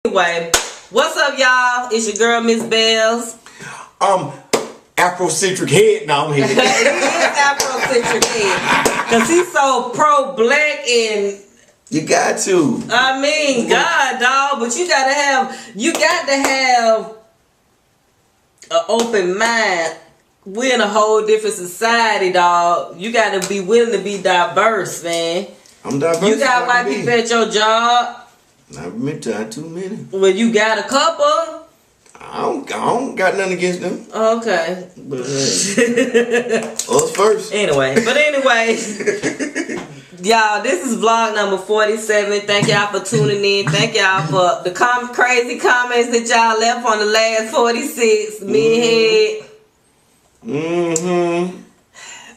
Anyway, what's up, y'all? It's your girl, Ms.B. Afrocentric head. No, I'm here. He is Afrocentric head. Because he's so pro-black and... You got to. I mean, God, dog. But you got to have an open mind. We're in a whole different society, dog. You got to be willing to be diverse, man. I'm diverse. You got white people at your job. Not too many. Well, you got a couple. I don't got nothing against them. Okay. But us first. Anyway, y'all, this is vlog number 47. Thank y'all for tuning in. Thank y'all for the crazy comments that y'all left on the last 46. Me head.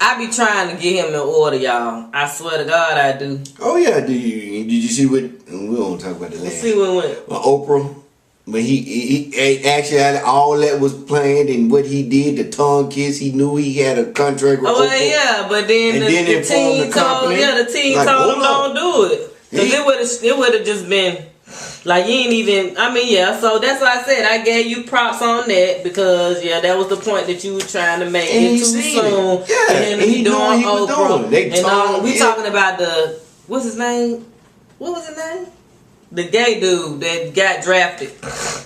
I be trying to get him in order, y'all. I swear to God, I do. Oh yeah, did you see what? We don't talk about the last. Let's see what went. Oprah. When he actually had all that was planned and what he did, the tongue kiss, he knew he had a contract with Oprah. Yeah, but then the team told him don't do it. Because it would have just been like, you ain't even, so that's why I said I gave you props on that because, that was the point that you were trying to make. And it too soon. Yeah, and he doing Oprah. We talking about what's his name? What was his name? The gay dude that got drafted.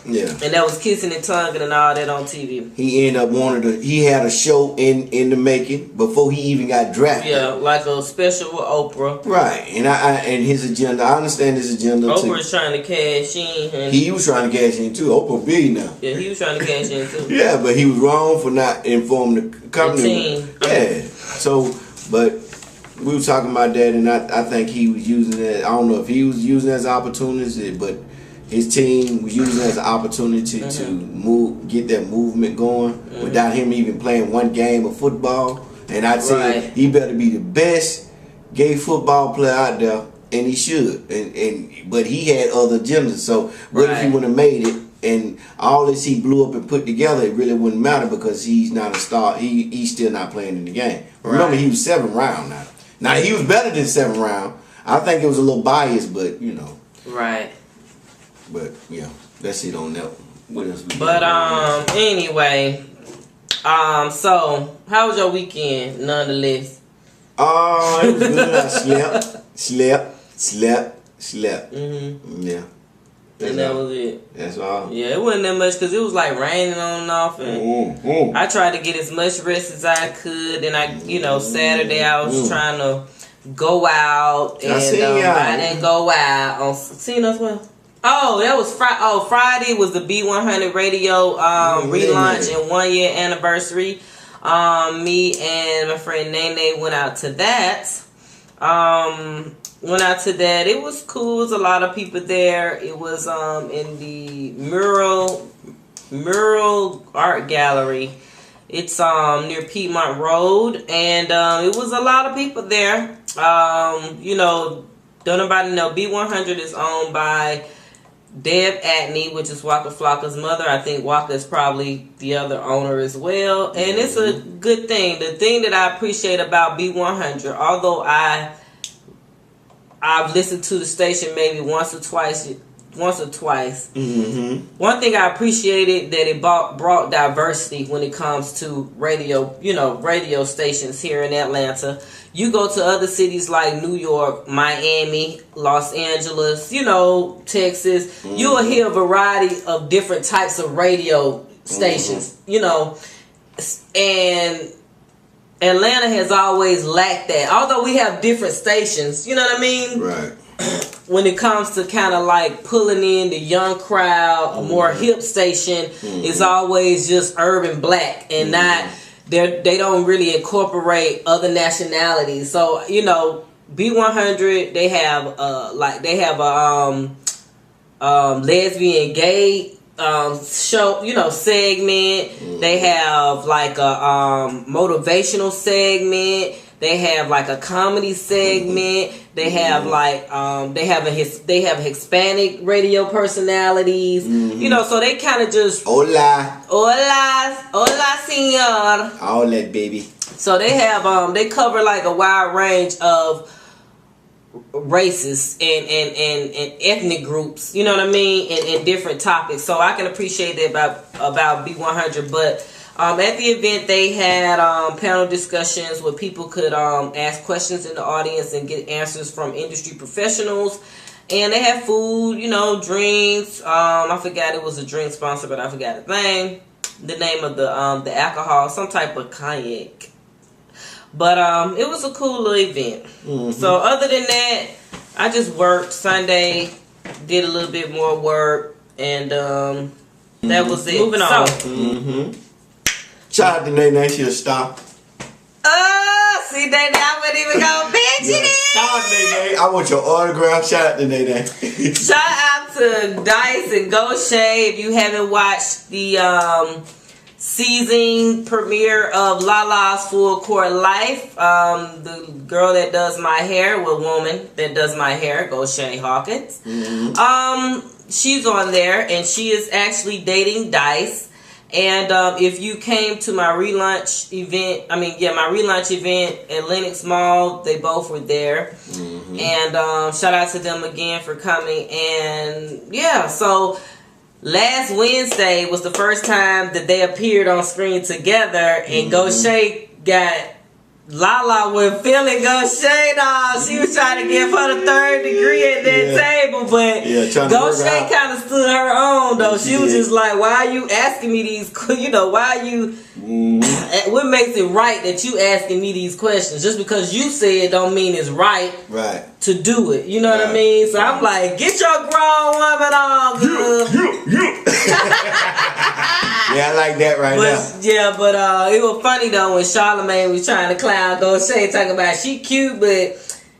Yeah. And that was kissing and tonguing and all that on TV. He ended up he had a show in the making before he even got drafted. Yeah, like a special with Oprah. Right. And his agenda, I understand his agenda too. Oprah's trying to cash in. He was trying to cash in too. Oprah big now. Yeah, he was trying to cash in too. Yeah, but he was wrong for not informing the company. The team. Yeah. So, but we were talking about that, and I think he was using it. I don't know if he was using it as an opportunity, but his team was using it as an opportunity to get that movement going without him even playing one game of football. And I'd say he better be the best gay football player out there, and he should. But he had other agendas. So what if he would have made it? And all this he blew up and put together, it really wouldn't matter because he's not a star. He's still not playing in the game. Remember, he was 7th round now. Now, he was better than 7th round. I think it was a little biased, but, Right. But, that's it on that. What else we anyway. So, how was your weekend, nonetheless? It was good. I slept. Yeah. And that was it. That's all. Yeah, it wasn't that much because it was like raining on and off, and I tried to get as much rest as I could. And Saturday I was trying to go out, and I didn't go out. Seen us well. Oh, that was Friday. Oh, Friday was the B100 radio relaunch and 1 year anniversary. Me and my friend Nene went out to that. It was cool. It was a lot of people there. It was in the mural art gallery. It's near Piedmont Road, and it was a lot of people there. Don't nobody know, B100 is owned by Deb Atney, which is Waka Flocka's mother. I think Waka is probably the other owner as well, and it's a good thing. The thing that I appreciate about B100, although I've listened to the station maybe once or twice. One thing I appreciated that it brought diversity when it comes to radio stations here in Atlanta. You go to other cities like New York, Miami, Los Angeles, Texas. You'll hear a variety of different types of radio stations, and Atlanta has always lacked that. Although we have different stations, you know what I mean? Right. When it comes to kind of like pulling in the young crowd, a more hip station is always just urban black and not, they don't really incorporate other nationalities. So, B100, they have a lesbian gay show, segment. They have like a motivational segment. They have like a comedy segment. They have like they have Hispanic radio personalities. So they kind of just hola señor. All that, baby. So they have they cover like a wide range of races and ethnic groups, you know what I mean, and different topics. So I can appreciate that about B100. But at the event, they had panel discussions where people could ask questions in the audience and get answers from industry professionals. And they had food, you know, drinks. I forgot it was a drink sponsor, but I forgot the name of the alcohol, some type of cognac. But it was a cool little event. Mm-hmm. So other than that, I just worked Sunday, did a little bit more work, and that was it. Moving on. So, shout out to Nida, she a star. See, Nida, I wouldn't even go mention it. Star, Nida. I want your autograph. Shout out to Nida. Shout out to Dice and Goshay. If you haven't watched the season premiere of LaLa's Full Court Life, the girl that does my hair, woman that does my hair, Goshay Hawkins. Mm-hmm. She's on there, and she is actually dating Dice. And if you came to my relaunch event, my relaunch event at Lenox Mall, they both were there. Mm-hmm. And shout out to them again for coming. And yeah, so last Wednesday was the first time that they appeared on screen together, and Goshay got LaLa was feeling Goshay, dog. She was trying to give her the third degree at that table, but Goshay kind of stood her own, though. She was just like, why are you asking me these, why are you, what makes it right that you asking me these questions? Just because you say it don't mean it's right to do it. You know what I mean? So I'm like, get your grown woman on, girl. Yeah, I like that now. Yeah, but it was funny though when Charlamagne was trying to clown Goshay, talking about she cute, but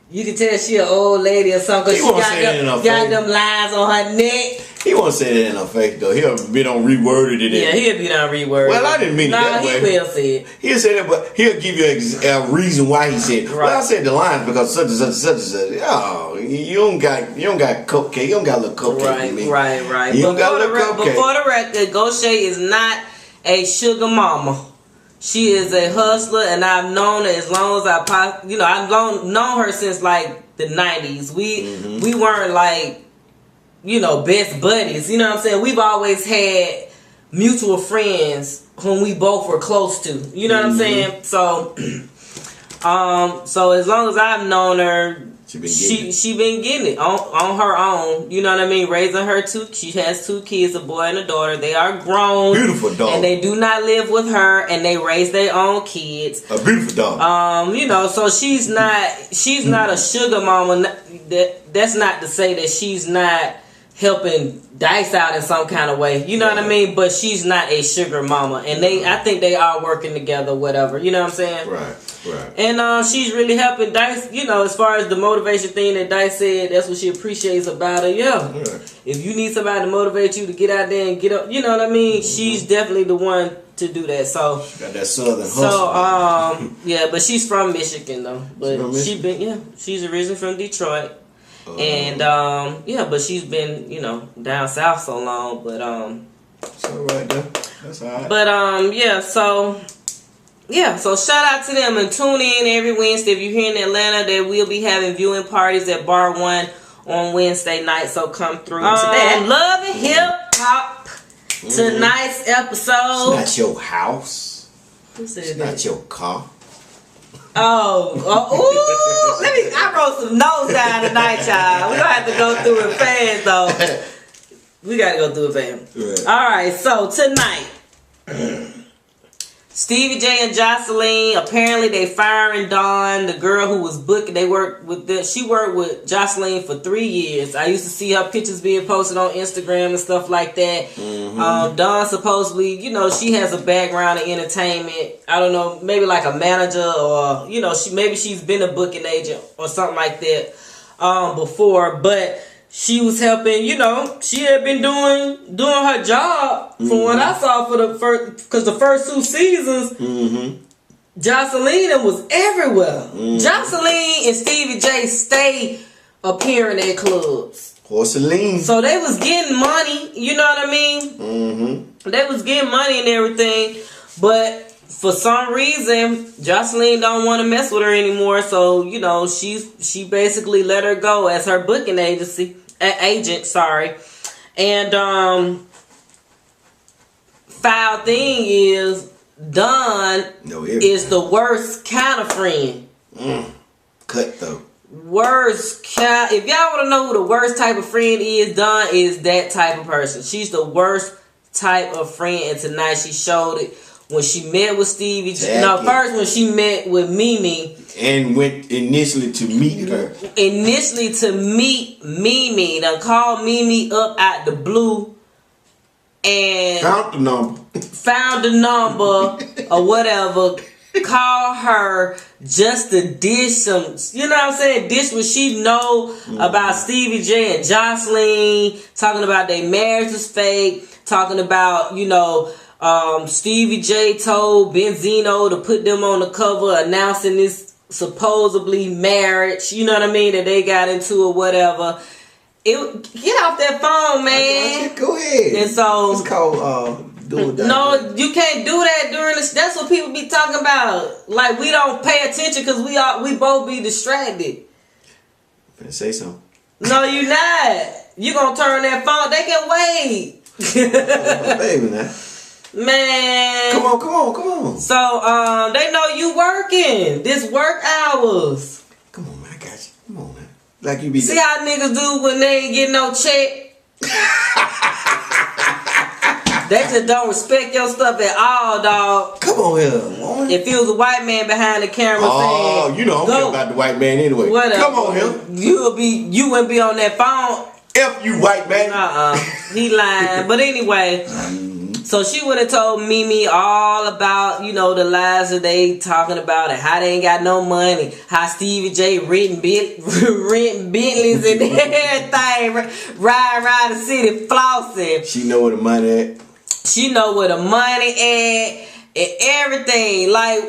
you can tell she an old lady or something because she got them lines on her neck. He won't say that in her face though. He'll be on reworded it. Yeah, he'll be on reworded. Well, I didn't mean it that way. He will say it. He'll say that, but he'll give you a reason why he said it. Right. Well, I said the lines because such and such and such and such. Oh, you don't got cupcake. You don't got a little cupcake with me. Right. You don't got a little cupcake. Before the record, Goshay is not a sugar mama. She is a hustler, and I've known her as long as I've known her since like the 90s. We weren't like, best buddies. You know what I'm saying? We've always had mutual friends whom we both were close to. You know what I'm saying? So, so as long as I've known her, she been getting it on her own. You know what I mean? Raising her she has 2 kids, a boy and a daughter. They are grown, beautiful dog, and they do not live with her, and they raise their own kids. A beautiful dog. So she's not a sugar mama. That's not to say that she's not helping Dice out in some kind of way, you know what I mean? But she's not a sugar mama, and I think they are working together, whatever, you know what I'm saying? Right. And she's really helping Dice, as far as the motivation thing that Dice said, that's what she appreciates about her. Yeah. If you need somebody to motivate you to get out there and get up, you know what I mean? She's definitely the one to do that. So she got that southern hustle. So but she's from Michigan though. But she's originally from Detroit. And but she's been down south so long, but it's all right though. That's all right. But so shout out to them and tune in every Wednesday if you're here in Atlanta. They will be having viewing parties at Bar 1 on Wednesday night, so come through to that. Love and hip hop. Tonight's episode. It's not your house. Who said it's that? Not your car. I wrote some notes down tonight, y'all. We're gonna have to go through it fast though. We gotta go through it fast. Right. Alright, so tonight Stevie J and Jocelyn, apparently they firing Dawn, the girl who was booked. She worked with Jocelyn for 3 years. I used to see her pictures being posted on Instagram and stuff like that. Dawn supposedly, she has a background in entertainment. I don't know, maybe like a manager or, maybe she's been a booking agent or something like that before. But she was helping, she had been doing her job from what I saw for the first 2 seasons. Jocelyn was everywhere. Jocelyn and Stevie J stay appearing at clubs. Porcelain. So they was getting money, you know what I mean? They was getting money and everything, but for some reason, Jocelyn don't want to mess with her anymore. So, you know, she basically let her go as her booking agent. Sorry. And foul thing is, Don is the worst kind of friend. Cut though. If y'all want to know who the worst type of friend is, Don is that type of person. She's the worst type of friend, and tonight she showed it when she met with Stevie. No, first when she met with Mimi. And went initially to meet her. Initially to meet Mimi. Now called Mimi up out the blue. And found the number or whatever. Call her just to dish some, you know what I'm saying? Dish what she know about Stevie J and Jocelyn. Talking about their marriage was fake. Talking about, you know, Stevie J told Benzino to put them on the cover announcing this supposedly marriage. You know what I mean? That they got into or whatever. Get off that phone, man. Go ahead. And so it's called doing that. No, you can't do that during this. That's what people be talking about. Like we don't pay attention because we both be distracted. Finna say something. No, you not. You gonna turn that phone? They can wait. Baby, now. Man. Come on. So they know you working. This work hours. Come on, man. I got you. Come on, man. Like you be. See how niggas do when they ain't get no check. They just don't respect your stuff at all, dog. Come on here, woman. If it was a white man behind the camera saying, you know, I'm care about the white man anyway. Whatever. Come on here. You wouldn't be on that phone. F you, white man. He lying. But anyway, so she would have told Mimi all about, you know, the lies that they talking about and how they ain't got no money. How Stevie J renting Bentleys and everything. Ride around the city flossing. She know where the money at. She know where the money at and everything. Like,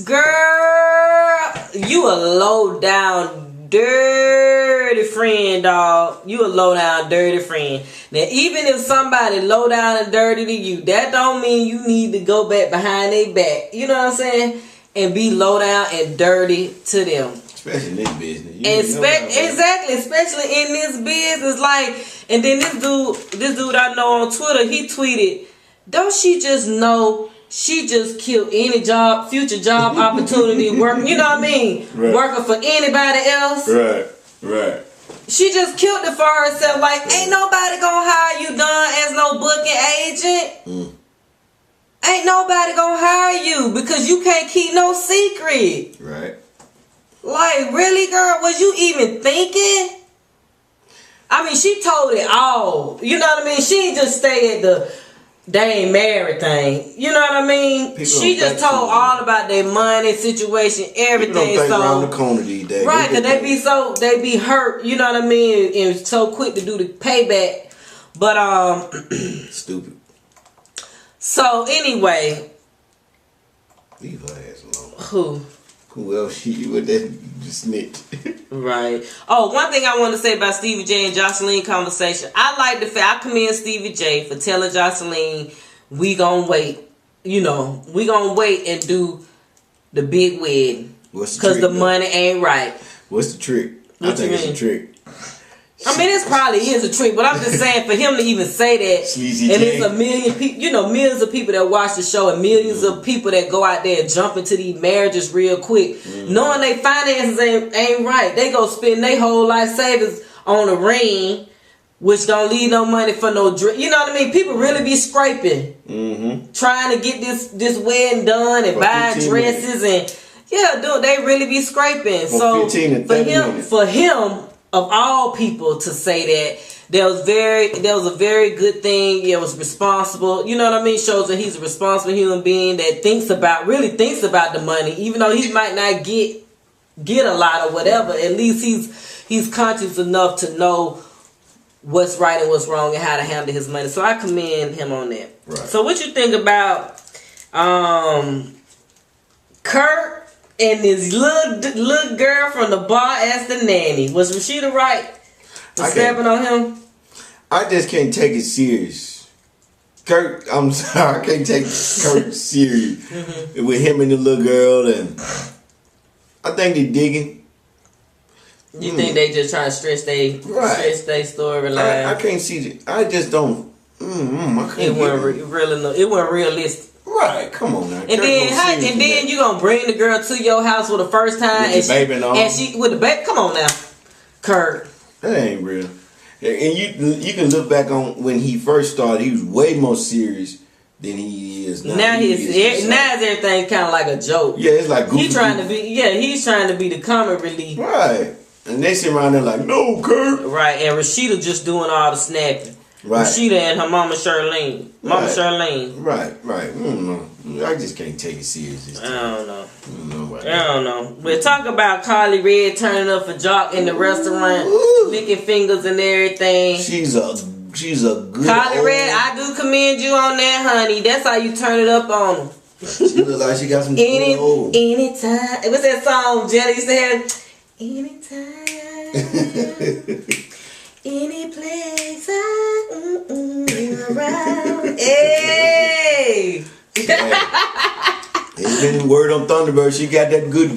girl, you a low down dirty friend, dog. You a low down dirty friend. Now, even if somebody low down and dirty to you, that don't mean you need to go back behind their back. You know what I'm saying? And be low down and dirty to them. Especially in this business. Exactly, especially in this business. Like, and then this dude I know on Twitter, he tweeted, don't she just know she just killed any future job opportunity working, you know what I mean? Right. Working for anybody else. Right. She just killed it for herself. Like, ain't nobody gonna hire you done as no booking agent. Ain't nobody gonna hire you because you can't keep no secret. Right. Like, really, girl? Was you even thinking? I mean, she told it all. You know what I mean? She ain't just stay at the they ain't married thing. You know what I mean? People she just told all about their money situation, everything. People don't think around the corner these days. Right, because they be hurt, you know what I mean? And so quick to do the payback. But, stupid. So, anyway. Leave her ass alone. Who else she with that snitch? Right. Oh, one thing I want to say about Stevie J and Jocelyn conversation. I like the fact I commend Stevie J for telling Jocelyn we gonna wait. You know, we gonna wait and do the big wedding. What's the trick? Because the money ain't right. What's the trick? I think it's a trick. I mean, this probably is a trick, but I'm just saying for him to even say that, Sleazy and J. it's a million people, you know, millions of people that watch the show, and millions of people that go out there and jump into these marriages real quick, knowing their finances ain't right. They go spend their whole life savings on a ring, which don't leave no money for no dress. You know what I mean? People really be scraping, trying to get this wedding done and buy dresses and dude, they really be scraping. So for him. Of all people to say that there was a very good thing. It was responsible. You know what I mean? Shows that he's a responsible human being that really thinks about the money, even though he might not get a lot or whatever. At least he's conscious enough to know what's right and what's wrong and how to handle his money. So I commend him on that. Right. So what you think about Kurt? And this little girl from the bar as the nanny. Was Rashida right for stepping on him? I just can't take it serious Kurt, I'm sorry, I can't take Kurt serious. With him and the little girl, and I think they digging. You think they just trying to stretch they storyline? I can't see it. I just don't. I can't. It wasn't realistic. Right, come on now. And then you gonna bring the girl to your house for the first time with the baby and she with the baby. Come on now, Kurt. That ain't real. And you can look back on when he first started. He was way more serious than he is now. Now is everything kind of like a joke. Yeah, it's like goofy. He's trying to be the comic relief. Right. And they sit around there like, no, Kurt. Right, and Rashida just doing all the snapping. Right. Rashida and her mama Charlene. Right. I don't know. I just can't take it serious. I don't know. But talk about Carly Red turning up for Jock in the restaurant, licking fingers and everything. She's a good Carly Red, I do commend you on that, honey. That's how you turn it up on them. She look like she got some anytime. What's that song Jelly used to have? Anytime. Any place around. Hey! It's been word on Thunderbird. She got that good.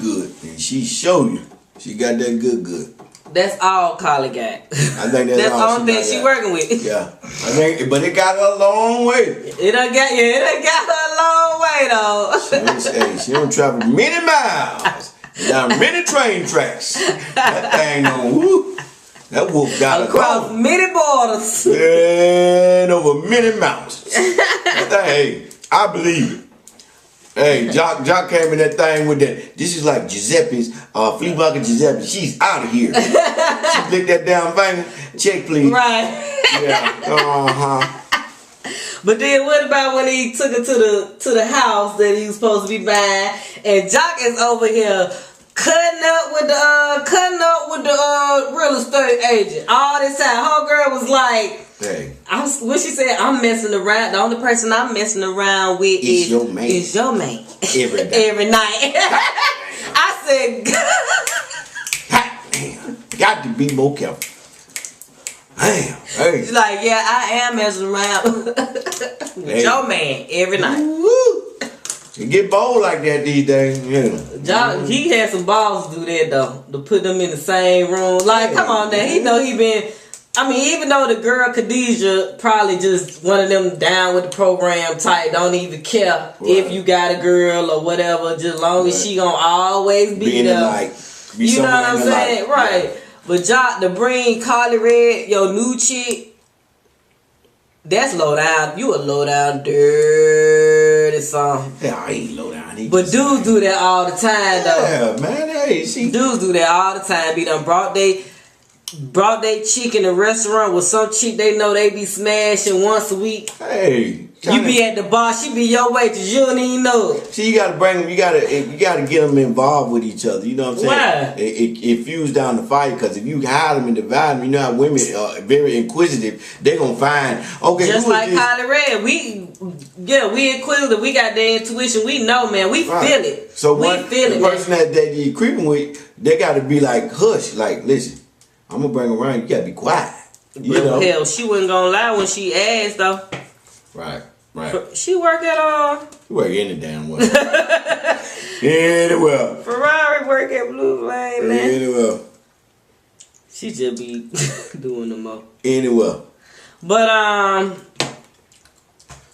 And she showed you. She got that good. That's all Carly got. I think that's the only thing she working with. Yeah. I think, but it got her a long way. It done got her a long way though. She don't travel many miles. Down many train tracks. That thing on whoop. That wolf got across many borders and over many mountains. Hey, I believe it. Hey, Jock came in that thing with that. This is like Giuseppe's, flea market Giuseppe. She's out of here. She flicked that down finger. Check, please. Right. Yeah. But then what about when he took her to the house that he was supposed to be buying, and Jock is over here cutting up with the real estate agent all this time. Homegirl was like, hey. What she said, I'm messing around. The only person I'm messing around with is your man. Is your man. Every day. Every night. I said, damn. Got to be more careful. Damn. Hey. She's like, yeah, I am messing around with your man every night. Woo. You get bold like that these days. Yeah. He had some balls to do that though. To put them in the same room. Like, come on now. He know he been. I mean, even though the girl Khadijah probably just one of them down with the program type, don't even care if you got a girl or whatever, just long as she gonna always be there. You know what I'm saying? Right. Yeah. But Jock, to bring Carly Red, your new chick, that's low down. You a low down dirty song. Yeah, I ain't low down. But dudes do that all the time though. Yeah, man. Hey, dudes do that all the time. Be done brought they chick in the restaurant with some chick they know they be smashing once a week. Hey. You be at the bar, she be your waitress, you don't even know it. See, you gotta bring them, you gotta get them involved with each other. You know what I'm saying? Why? It fuels down the fight, because if you hide them and divide them, you know how women are very inquisitive. They gonna find just like Kylie Red, we inquisitive. We got their intuition. We know, man. We feel it. So the person that you creeping with, they gotta be like hush, like listen. I'm gonna bring her around. You gotta be quiet. You know? Hell, she wasn't gonna lie when she asked though. Right. She work at all. She work any damn well. Anywhere. Ferrari work at Blue Flame, man. Anywhere. She just be doing the most. Anywhere. But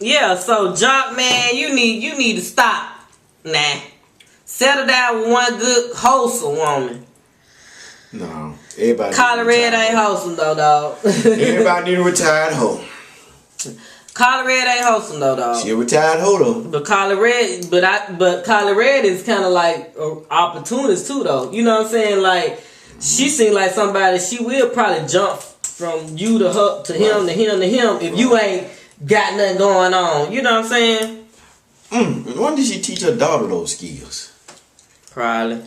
yeah. So Jock, man, you need to stop. Nah, settle down with one good wholesome woman. No, everybody. Carly Red ain't wholesome though, dog. Everybody need a retired hoe. Carly Red ain't wholesome though, dog. She a retired hoe though. But Carly Red is kind of like an opportunist too, though. You know what I'm saying? Like she seemed like somebody she will probably jump from you to her to him to him to him if you ain't got nothing going on. You know what I'm saying? When did she teach her daughter those skills? Probably.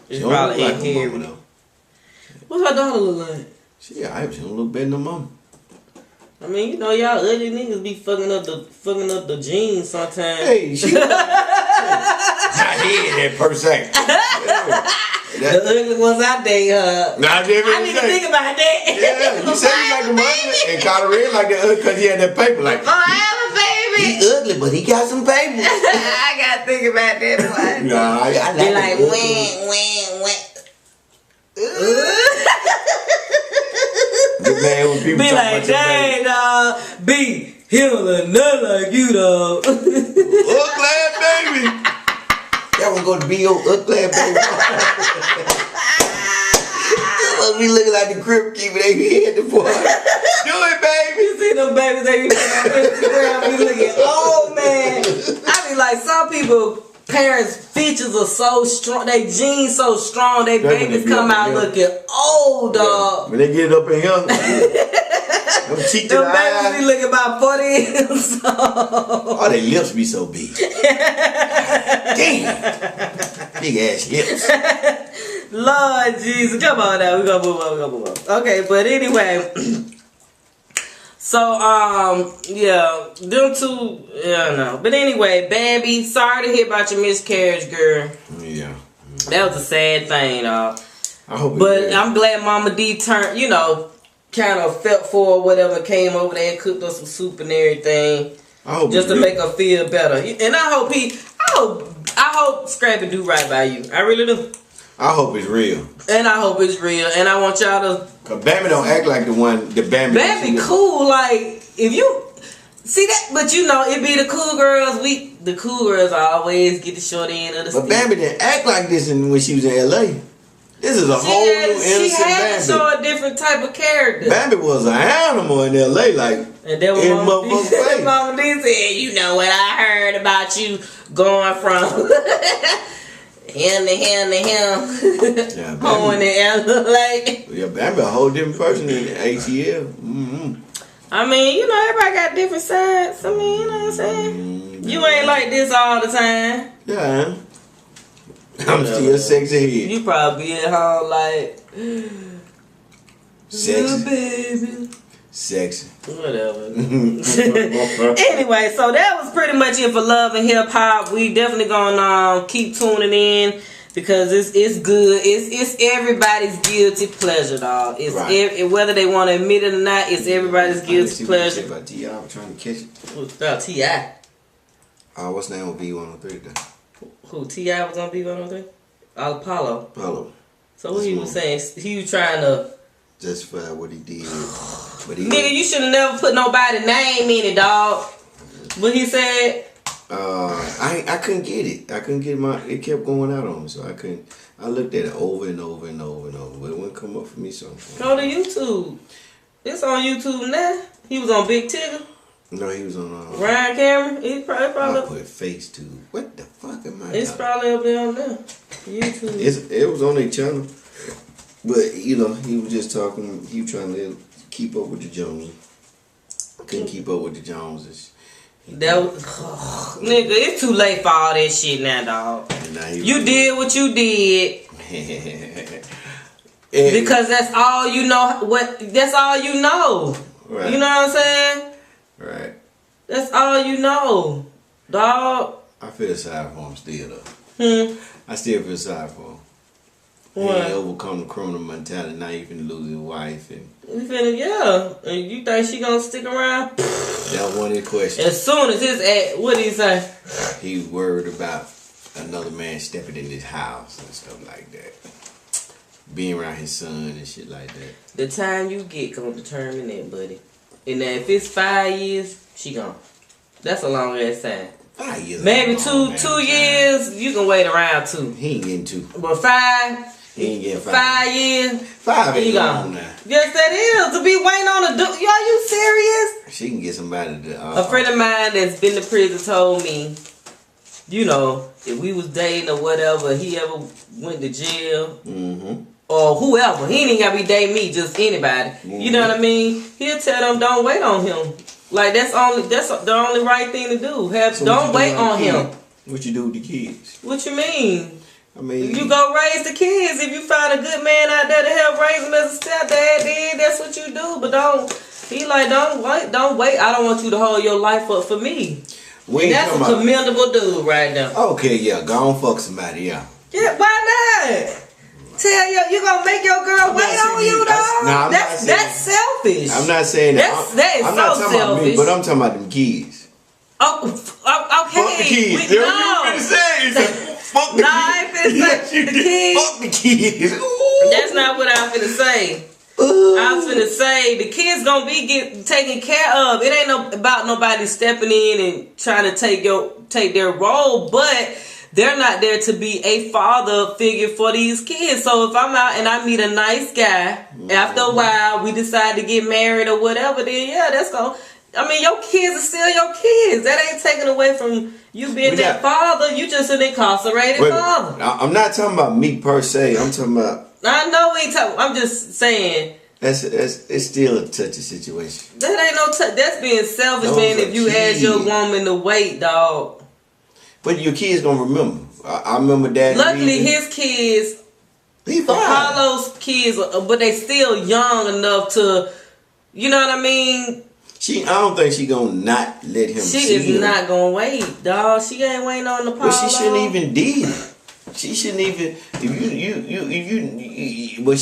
It's probably inherited. What's her daughter look like? She don't look better than her mama. I mean, you know, y'all ugly niggas be fucking up the genes sometimes. Hey, she not here per se. The ugly ones I date, I need to think about that. Yeah, you say you like the money, and Carly Red like the ugly because he had that paper like. Oh, I have a baby. He ugly, but he got some baby. I gotta think about that one. Nah, I Be like, wah. The man with people Be like, dang, dog. B, he don't look nothing like you, dog. Ugly baby. Y'all wanna go to B.O. ugly baby? Be looking like the crib keeper. They be at the boy. Do it, baby. You see them babies they be putting on Instagram, be looking old, man. I be like, some people, parents' features are so strong, they genes so strong, they babies come out looking old, dog. When they get up in here, them cheeks them babies be looking about 40 years old. Oh, their lips be so big. Damn. Big ass lips. Lord Jesus, come on now, we gonna move on. Okay, but anyway, so yeah, them two, yeah, no. But anyway, Bambi, sorry to hear about your miscarriage, girl. Yeah, that was a sad thing, dog. I hope. But I'm glad Mama D turned, you know, kind of felt for whatever, came over there and cooked us some soup and everything, just to make her feel better. And I hope Scrappy do right by you. I really do. I hope it's real. And I hope it's real. And I want y'all to... Cause Bambi don't act like the Bambi. Bambi cool. Like, if you... See that? But you know, it be the cool girls. The cool girls always get the short end of the stick. But Bambi didn't act like this when she was in L.A. This is a whole new innocent She had Bambi. to show a different type of character. Bambi was an animal in L.A. Like, and then when Mama D said, you know what I heard about you going from... him to him to him. Yeah, home in LA. Yeah, Bambi a whole different person in ATL. Mm-hmm. I mean, you know, everybody got different sides. I mean, you know what I'm saying? You ain't like this all the time. Yeah, I am. I'm still sexy head. You probably at home like sexy, baby. Sexy. Whatever. Anyway, so that was pretty much it for Love and Hip Hop. We definitely gonna keep tuning in because it's good. It's everybody's guilty pleasure, dog. It's right. Whether they want to admit it or not, it's everybody's guilty pleasure. About T.I. I'm trying to catch it. Who's about T.I.? What's the name of B103 then? Who T.I. was on B103? Apollo. Apollo. So what he was saying? He was trying to justify what he did. Nigga, you should have never put nobody's name in it, dog. What he said? I couldn't get it. I couldn't get it kept going out on me, so I couldn't. I looked at it over and over and over and over, but it wouldn't come up for me. So go to YouTube. It's on YouTube now. He was on Big Tigger. No, he was on Ryan Cameron. He probably I put FaceTube. What the fuck am I? It's probably up there on there. YouTube. It was on their channel, but you know he was just talking. He was trying to keep up with the Joneses. Couldn't keep up with the Joneses. That was, nigga, it's too late for all that shit now, dog. You did what you did. Because that's all you know. That's all you know. Right. You know what I'm saying? Right. That's all you know, dog. I feel sorry for him still though. I still feel sorry for him. What? He overcome the criminal mentality. Now you finna lose his wife and. Yeah. And you think she gonna stick around? That one of the questions. As soon as his ass, what did he say? He worried about another man stepping in his house and stuff like that. Being around his son and shit like that. The time you get gonna determine that, buddy. And then if it's 5 years, she gone. That's a long ass time. 5 years. Maybe two years. You can wait around 2. He ain't getting 2. But 5. He ain't getting 5. 5 years. 5 ain't long now. Yes, that is. To be waiting on a dude. Are you serious? She can get somebody to. A friend of mine that's been to prison told me, you know, if we was dating or whatever, he ever went to jail. Mm-hmm. Or whoever. He ain't even gotta be dating me, just anybody. Mm-hmm. You know what I mean? He'll tell them don't wait on him. Like that's the only right thing to do. Don't wait on him. What you do with the kids? What you mean? I mean, you go raise the kids. If you find a good man out there to help raise them as a stepdad, then that's what you do. But don't wait. I don't want you to hold your life up for me. That's a commendable dude right now. Okay, yeah, go on fuck somebody, yeah. Yeah, why not? Tell you gonna make your girl wait on you, dog. That's selfish. I'm not saying that. That is so selfish. But I'm talking about them kids. Oh, okay. Fuck the kids. No. You finna say. Fuck the kids. I ain't finna say the kids. Fuck the kids. Ooh. That's not what I'm finna say. I was finna say the kids gonna be taken care of. It ain't about nobody stepping in and trying to take their role, but they're not there to be a father figure for these kids. So if I'm out and I meet a nice guy, after a while we decide to get married or whatever, then yeah, that's gonna. I mean, your kids are still your kids. That ain't taken away from you being that father. You just an incarcerated father. I'm not talking about me per se. I'm talking about. I know we ain't talking. I'm just saying. It's still a touchy situation. That ain't no that's being selfish, man. If you ask your woman to wait, dog. But your kids gonna remember. I remember Dad. Luckily, his kids, Apollo's kids, but they still young enough to, you know what I mean. I don't think she gonna not let him. She is not gonna wait, dog. She ain't waiting on the Apollo. But she shouldn't even did. She shouldn't even.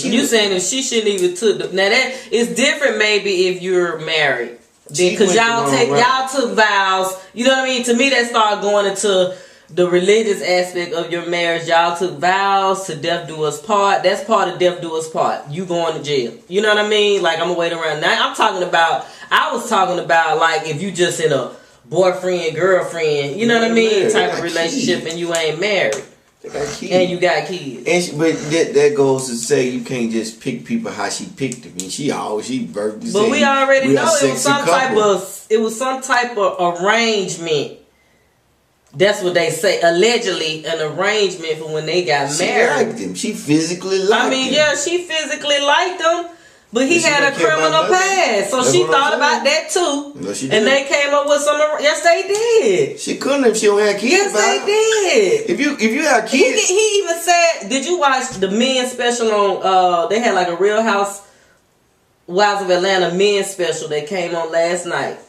You saying if she shouldn't even took now that it's different maybe if you're married because y'all took vows. You know what I mean? To me, that started going into the religious aspect of your marriage. Y'all took vows to death do us part. That's part of death do us part. You going to jail. You know what I mean? Like I'm gonna wait around. Now I was talking about like if you just in a boyfriend girlfriend. You know what I mean? Type of relationship and you ain't married. And you got kids. But that goes to say you can't just pick people how she picked them. And she birthed. But we already know it was some type of arrangement. That's what they say. Allegedly, an arrangement for when they got married. She liked him. She physically liked him. Yeah, she physically liked him. But he had a criminal past, so she thought about that too. No, she didn't. And they came up with some. Yes, they did. She couldn't if she don't have kids. Yes, they did. If you have kids, he even said, "Did you watch the men special on? They had like a Real House Wives of Atlanta men special that came on last night.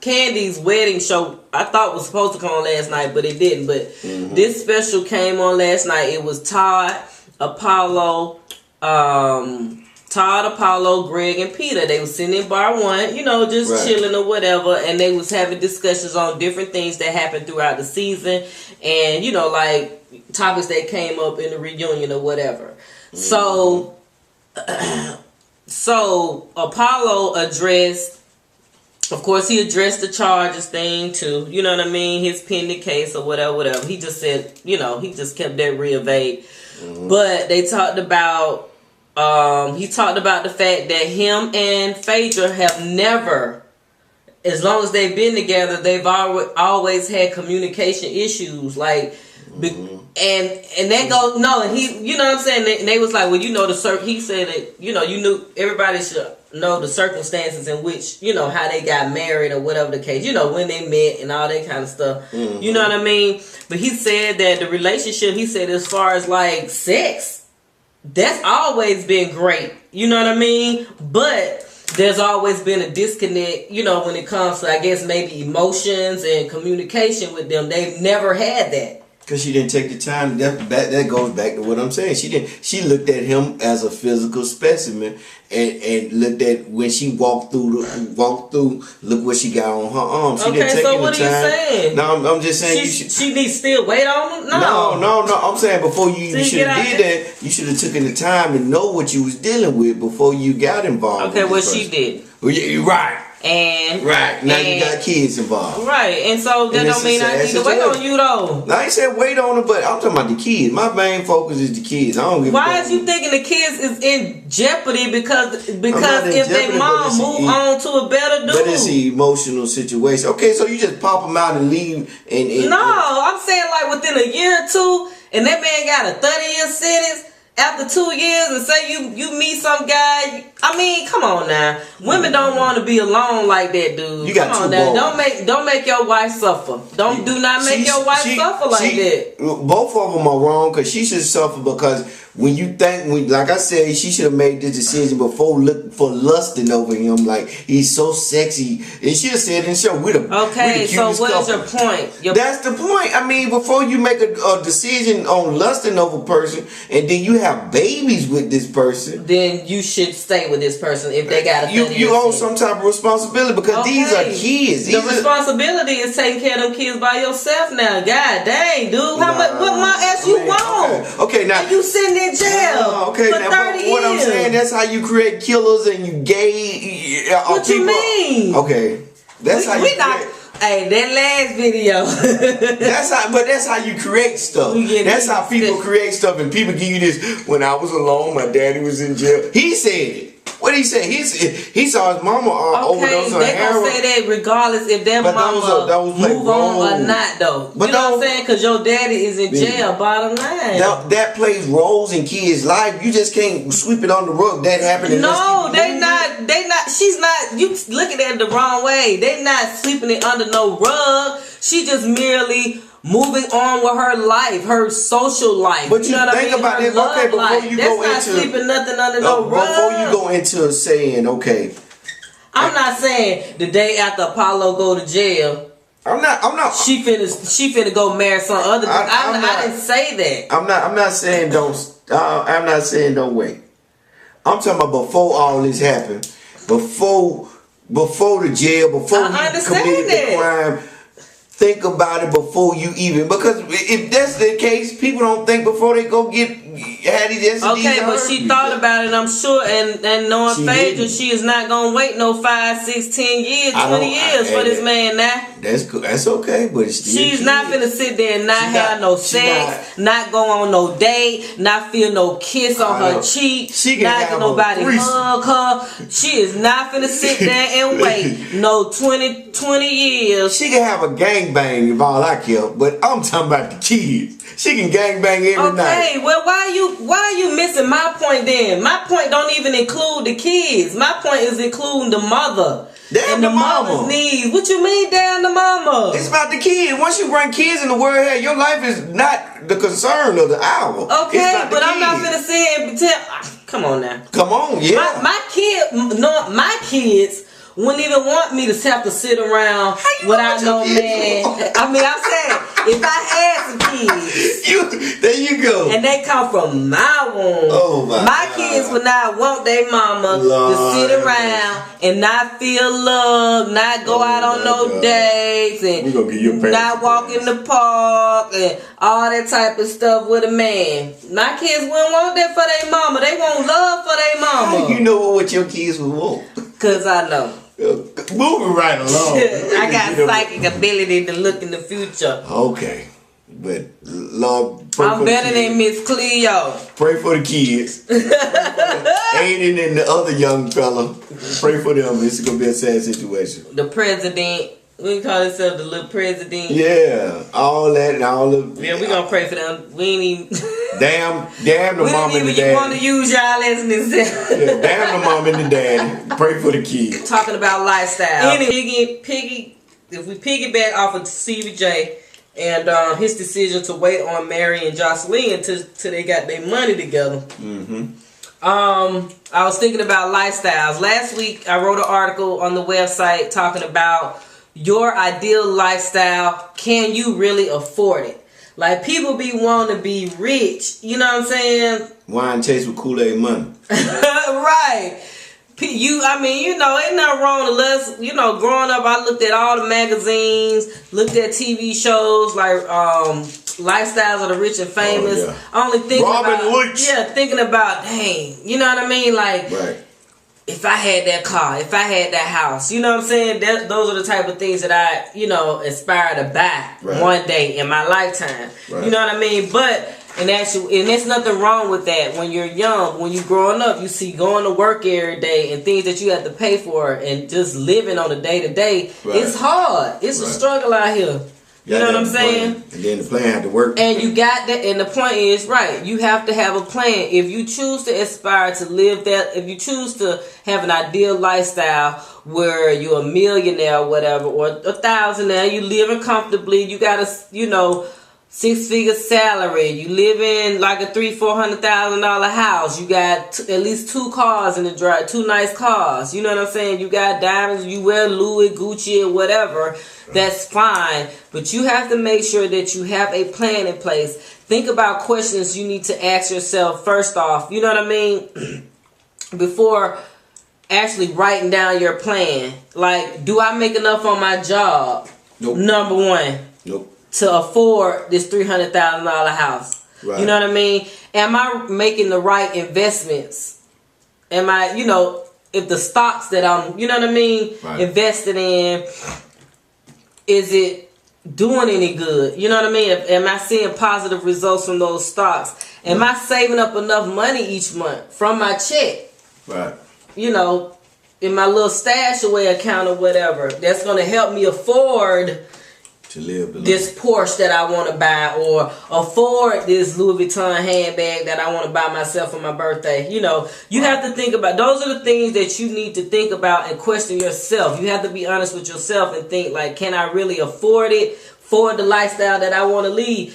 Candy's wedding show I thought was supposed to come on last night, but it didn't. But this special came on last night. It was Todd, Apollo, Greg, and Peter. They was sitting in bar one, just chilling or whatever, and they was having discussions on different things that happened throughout the season, and like topics that came up in the reunion or whatever. So Apollo addressed. Of course, he addressed the charges thing too. You know what I mean? His pending case or whatever. He just said, he just kept that real vague. But they talked about, he talked about the fact that him and Phaedra have never, as long as they've been together, they've always had communication issues. Like, and that goes, and he, you know what I'm saying? And they was like, well, he said that, you knew everybody should know the circumstances in which, how they got married or whatever the case, when they met and all that kind of stuff. You know what I mean? But he said that the relationship, he said as far as like sex, that's always been great. You know what I mean? But there's always been a disconnect, when it comes to, I guess, maybe emotions and communication with them. They've never had that. Because she didn't take the time. That goes back to what I'm saying. She looked at him as a physical specimen and looked at when she walked through. Look what she got on her arm. She didn't take so the what time. Are you saying? No, I'm just saying she needs still wait on him. No. I'm saying before you even should have did that, you should have taken the time to know what you was dealing with before you got involved. Okay, she did. Well, yeah, you're right. Now you got kids involved. Right. And so that don't mean I need to wait on you though. I ain't said wait on her, but I'm talking about the kids. My main focus is the kids. I don't give a Why is you thinking the kids is in jeopardy because if their mom move on to a better dude? But it's an emotional situation. Okay, so you just pop them out and leave No, I'm saying like within a year or two and that man got a 30-year sentence. After 2 years and say you meet some guy, I mean, come on now. Women don't want to be alone like that, dude. You got come on now. Don't make your wife suffer. Do not make your wife suffer like that. Both of them are wrong because she should suffer because like I said, she should have made this decision before lusting over him. Like, he's so sexy. And she have said in the show, okay, so what is your point? That's the point. I mean, before you make a decision on lusting over a person, and then you have babies with this person, then you should stay with this person if they got a you own some type of responsibility, because these are kids. The responsibility is taking care of them kids by yourself now. God dang, dude. What more else you want? Okay, now. And you sitting in jail for 30 years. What I'm saying, that's how you create killers and you gay what people. You mean? Okay. That's how you create. Hey, that last video. that's how you create stuff. That's how people create stuff, and people give you this. When I was alone, my daddy was in jail. He said it. What did he say? He saw his mama overdose on heroin. They gonna say that regardless if their mama move on or not, though. But you know what I'm saying? Because your daddy is in jail. Bottom line. That plays roles in kids' life. You just can't sweep it on the rug. That happened. No, they not. She's not. You looking at it the wrong way. They not sweeping it under no rug. She just merely moving on with her life, her social life. But you know what think about it. Okay, before you go into sleeping nothing under no rug. Before you go into saying, okay, I'm not saying the day after Apollo go to jail. I'm not. She finna go marry some other. I didn't say that. I'm not saying don't. I'm not saying don't wait. I'm talking about before all this happened. Before the jail. Before you committed the crime. Think about it before you even, because if that's the case, people don't think before they go had these STDs. Okay, but she thought about it, I'm sure, and knowing Phaedra, she is not gonna wait no 5, 6, 10 years, 20 years for this man now. That's good. That's okay, but she's not finna sit there and not have no sex, not go on no date, not feel no kiss on her cheek, not get nobody hug her. She is not finna sit there and wait no 20 years. She can have a gangbang if all I care, but I'm talking about the kids. She can gangbang every night. Okay, well, why are you missing my point then? My point don't even include the kids. My point is including the mother. Damn, and the mama's needs. What you mean, damn the mama? It's about the kids. Once you bring kids in the world, hey, your life is not the concern of the hour. Okay, but I'm not finna say and pretend. Come on now. Come on, yeah. My kids wouldn't even want me to have to sit around without no man. I mean, I'm saying, if I had some kids, there you go, and they come from my womb, my kids would not want their mama to sit around and not feel love, not go out on no dates, and not walk in the park and all that type of stuff with a man. My kids wouldn't want that for their mama. They want love for their mama. How you know what your kids would want? Cause I know. Moving right along. I got psychic ability to look in the future. Okay. But Lord, pray I'm better than Miss Cleo. Pray for the kids. Aiden and the other young fella. Pray for them. It's gonna be a sad situation. The president. We call ourselves the little president. Yeah, all that and all of. Yeah, we gonna pray for them. We ain't even. Damn the mom and the daddy. You want to use y'all as an example. Yeah, damn the mom and the daddy. Pray for the kids. Talking about lifestyle. If we piggyback off of CBJ and his decision to wait on Mary and Jocelyn till they got their money together. Mm-hmm. I was thinking about lifestyles. Last week I wrote an article on the website talking about your ideal lifestyle. Can you really afford it? Like, people be wanting to be rich. You know what I'm saying? Wine tastes with Kool-Aid money. Right. Ain't nothing wrong with us. You know, growing up, I looked at all the magazines, looked at TV shows like Lifestyles of the Rich and Famous. Oh, yeah. Only thinking about, dang, you know what I mean? Like, right. If I had that car, if I had that house, you know what I'm saying? Those are the type of things that I, aspire to buy one day in my lifetime. Right. You know what I mean? And there's nothing wrong with that. When you're young, when you're growing up, you see going to work every day and things that you have to pay for and just living on a day-to-day. Right. It's hard. It's a struggle out here. You know what I'm saying? And then the plan had to work. And you got that, and the point is, right, you have to have a plan. If you choose to aspire to live that, if you choose to have an ideal lifestyle where you're a millionaire or whatever, or $1,000 now, you living comfortably, you got to, 6-figure salary. You live in like a $300,000-$400,000 house. You got at least 2 cars in the drive, 2 nice cars. You know what I'm saying? You got diamonds. You wear Louis, Gucci, or whatever. That's fine. But you have to make sure that you have a plan in place. Think about questions you need to ask yourself first off. You know what I mean? Before actually writing down your plan. Like, do I make enough on my job? Nope. Number 1. Nope. To afford this $300,000 house. Right. You know what I mean? Am I making the right investments? Am I, you know, if the stocks that I'm, you know what I mean, right, invested in, is it doing any good? You know what I mean? Am I seeing positive results from those stocks? Am I saving up enough money each month from my check? Right. You know, in my little stash away account or whatever, that's going to help me afford to live this Porsche that I want to buy, or afford this Louis Vuitton handbag that I want to buy myself for my birthday. You know, you have to think about, those are the things that you need to think about and question yourself. You have to be honest with yourself and think like, can I really afford it, afford the lifestyle that I want to lead?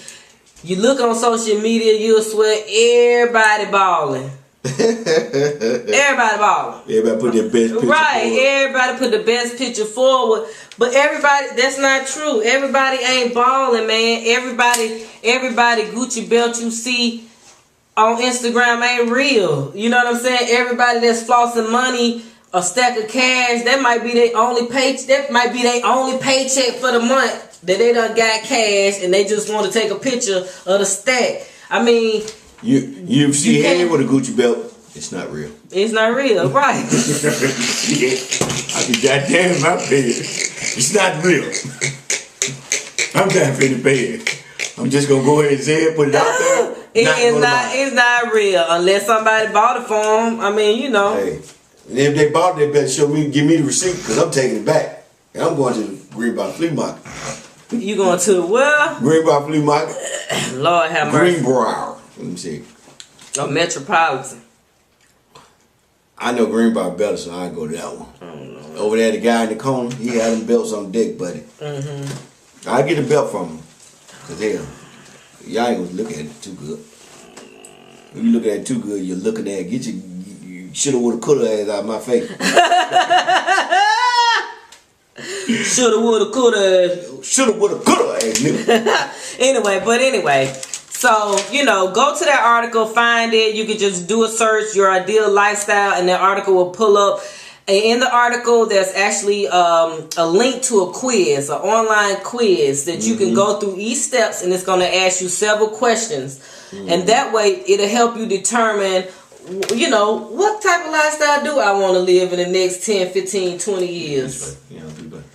You look on social media, you'll swear everybody balling. Everybody balling. Everybody put their best picture right, forward. Everybody put the best picture forward. But everybody, that's not true. Everybody ain't balling, man. Everybody Gucci belt you see on Instagram ain't real. You know what I'm saying? Everybody that's flossing money, a stack of cash, that might be their only paycheck. That might be their only paycheck for the month that they done got cash, and they just want to take a picture of the stack. I mean, you see head with a Gucci belt. It's not real. It's not real, right? I be goddamn my bed. It's not real. I'm not finna pay it. I'm just gonna go ahead and say it, put it out there. It's not real unless somebody bought it for them. I mean, you know. Hey, if they bought it, they better give me the receipt, because I'm taking it back. And I'm going to the Greenbrier Flea Market. You going to where? Greenbrier Flea Market. Lord have mercy. Greenbrier. Let me see. Oh, Metropolitan. I know Greenbrier better, so I go to that one. I don't know. Over there, the guy in the corner, he had them belts on deck, buddy. Mm-hmm. I get a belt from him. Because hell, y'all ain't gonna look at it too good. If you look at it too good, you're looking at it. Get your shoulda, woulda, coulda ass out of my face. Shoulda, woulda, coulda. Shoulda, woulda, coulda ass nigga. Anyway. So, you know, go to that article, find it. You can just do a search, your ideal lifestyle, and that article will pull up. And in the article, there's actually a link to a quiz, an online quiz that you can go through each steps, and it's going to ask you several questions. And that way, it'll help you determine, you know, what type of lifestyle do I want to live in the next 10, 15, 20 years.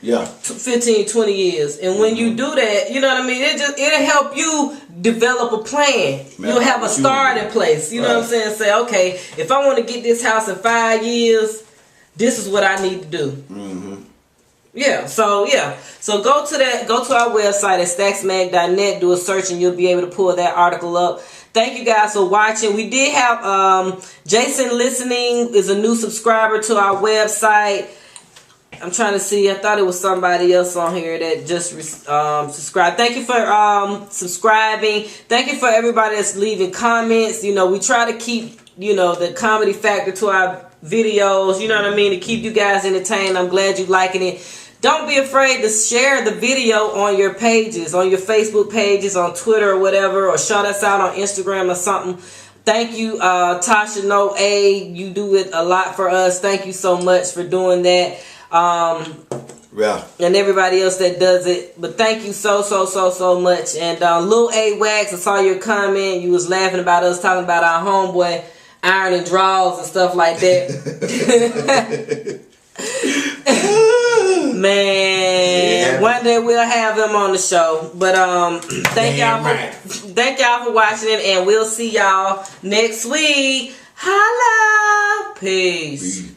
Yeah. 15, 20 years. And when you do that, you know what I mean? It'll help you develop a plan. You'll have a start in place. You know what I'm saying? Say, okay, if I want to get this house in 5 years, this is what I need to do. Yeah. So go to our website at stacksmag.net, do a search, and you'll be able to pull that article up. Thank you guys for watching. We did have Jason listening is a new subscriber to our website. I'm trying to see. I thought it was somebody else on here that just subscribed. Thank you for subscribing. Thank you for everybody that's leaving comments. You know, we try to keep, you know, the comedy factor to our videos. You know what I mean? To keep you guys entertained. I'm glad you're liking it. Don't be afraid to share the video on your pages, on your Facebook pages, on Twitter or whatever, or shout us out on Instagram or something. Thank you, Tasha No A. You do it a lot for us. Thank you so much for doing that. And everybody else that does it. But thank you so much. And Lil A Wax, I saw your comment. You was laughing about us talking about our homeboy ironing drawers and stuff like that. Man, one day we'll have him on the show. But thank y'all for watching it, and we'll see y'all next week. Holla. Peace.